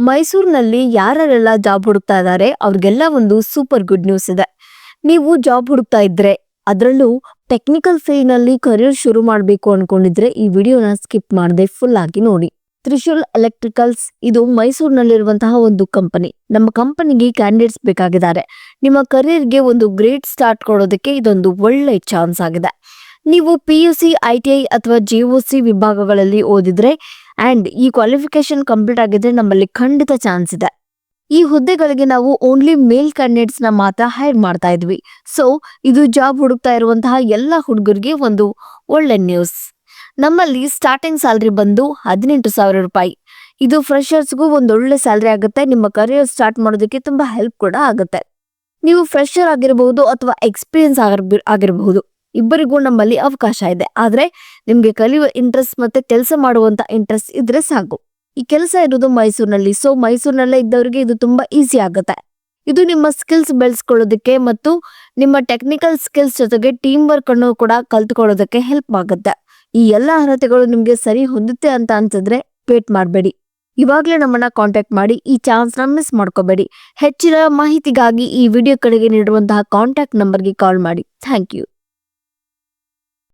ಮೈಸೂರಿನಲ್ಲಿ ಯಾರೆಲ್ಲ ಜಾಬ್ ಹುಡುಕ್ತಾ ಇದ್ದಾರೆ ಅವ್ರಿಗೆಲ್ಲ ಒಂದು ಸೂಪರ್ ಗುಡ್ ನ್ಯೂಸ್ ಇದೆ. ನೀವು ಜಾಬ್ ಹುಡುಕ್ತಾ ಇದ್ರೆ, ಅದರಲ್ಲೂ ಟೆಕ್ನಿಕಲ್ ಫೀಲ್ಡ್ ನಲ್ಲಿ ಕರಿಯರ್ ಶುರು ಮಾಡಬೇಕು ಅನ್ಕೊಂಡಿದ್ರೆ ಈ ವಿಡಿಯೋನ ಸ್ಕಿಪ್ ಮಾಡದೆ ಫುಲ್ ಆಗಿ ನೋಡಿ. ತ್ರಿಶೂಲ್ ಎಲೆಕ್ಟ್ರಿಕಲ್ಸ್ ಇದು ಮೈಸೂರಿನಲ್ಲಿರುವಂತಹ ಒಂದು ಕಂಪನಿ. ನಮ್ಮ ಕಂಪನಿಗೆ ಕ್ಯಾಂಡಿಡೇಟ್ಸ್ ಬೇಕಾಗಿದ್ದಾರೆ. ನಿಮ್ಮ ಕರಿಯರ್ಗೆ ಒಂದು ಗ್ರೇಟ್ ಸ್ಟಾರ್ಟ್ ಕೊಡೋದಕ್ಕೆ ಇದೊಂದು ಒಳ್ಳೆ ಚಾನ್ಸ್ ಆಗಿದೆ. ನೀವು PUC, ITI ಅಥವಾ JOC ವಿಭಾಗಗಳಲ್ಲಿ ಓದಿದ್ರೆ ಅಂಡ್ ಈ ಕ್ವಾಲಿಫಿಕೇಶನ್ ಕಂಪ್ಲೀಟ್ ಆಗಿದ್ರೆ ನಮ್ಮಲ್ಲಿ ಖಂಡಿತ ಚಾನ್ಸ್ ಇದೆ. ಈ ಹುದ್ದೆಗಳಿಗೆ ನಾವು ಓನ್ಲಿ ಮೇಲ್ ಕ್ಯಾಂಡಿಡೇಟ್ಸ್ ನ ಮಾತ್ರ ಹೈರ್ ಮಾಡ್ತಾ ಇದ್ವಿ. ಸೊ ಇದು ಜಾಬ್ ಹುಡುಕ್ತಾ ಇರುವಂತಹ ಎಲ್ಲ ಹುಡುಗರಿಗೆ ಒಂದು ಒಳ್ಳೆ ನ್ಯೂಸ್. ನಮ್ಮಲ್ಲಿ ಸ್ಟಾರ್ಟಿಂಗ್ ಸ್ಯಾಲರಿ ಬಂದು 18,000 ರೂಪಾಯಿ. ಇದು ಫ್ರೆಶರ್ಸ್ಗೂ ಒಂದು ಒಳ್ಳೆ ಸ್ಯಾಲರಿ ಆಗುತ್ತೆ. ನಿಮ್ಮ ಕರಿಯರ್ ಸ್ಟಾರ್ಟ್ ಮಾಡೋದಕ್ಕೆ ತುಂಬಾ ಹೆಲ್ಪ್ ಕೂಡ ಆಗುತ್ತೆ. ನೀವು ಫ್ರೆಶರ್ ಆಗಿರಬಹುದು ಅಥವಾ ಎಕ್ಸ್ಪೀರಿಯನ್ಸ್ ಆಗಿರಬಹುದು, ಇಬ್ಬರಿಗೂ ನಮ್ಮಲ್ಲಿ ಅವಕಾಶ ಇದೆ. ಆದ್ರೆ ನಿಮ್ಗೆ ಕಲಿಯುವ ಇಂಟ್ರೆಸ್ಟ್ ಮತ್ತೆ ಕೆಲಸ ಮಾಡುವಂತ ಇಂಟ್ರೆಸ್ಟ್ ಇದ್ರೆ ಸಾಕು. ಈ ಕೆಲಸ ಇರೋದು ಮೈಸೂರಿನಲ್ಲಿ. ಸೊ ಮೈಸೂರಿನಲ್ಲೇ ಇದ್ದವರಿಗೆ ಇದು ತುಂಬಾ ಈಸಿ ಆಗುತ್ತೆ. ಇದು ನಿಮ್ಮ ಸ್ಕಿಲ್ಸ್ ಬೆಳೆಸ್ಕೊಳ್ಳೋದಕ್ಕೆ ಮತ್ತು ನಿಮ್ಮ ಟೆಕ್ನಿಕಲ್ ಸ್ಕಿಲ್ಸ್ ಜೊತೆಗೆ ಟೀಮ್ ವರ್ಕ್ ಅನ್ನು ಕೂಡ ಕಲ್ತ್ಕೊಳ್ಳೋದಕ್ಕೆ ಹೆಲ್ಪ್ ಆಗುತ್ತೆ. ಈ ಎಲ್ಲ ಅರ್ಹತೆಗಳು ನಿಮ್ಗೆ ಸರಿ ಹೊಂದುತ್ತೆ ಅಂತ ಅನ್ಸಿದ್ರೆ ವೇಟ್ ಮಾಡಬೇಡಿ, ಇವಾಗಲೇ ನಮ್ಮನ್ನ ಕಾಂಟ್ಯಾಕ್ಟ್ ಮಾಡಿ. ಈ ಚಾನ್ಸ್ ನ ಮಿಸ್ ಮಾಡ್ಕೋಬೇಡಿ. ಹೆಚ್ಚಿನ ಮಾಹಿತಿಗಾಗಿ ಈ ವಿಡಿಯೋ ಕಡೆಗೆ ನೀಡುವಂತಹ ಕಾಂಟ್ಯಾಕ್ಟ್ ನಂಬರ್ಗೆ ಕಾಲ್ ಮಾಡಿ. Thank you.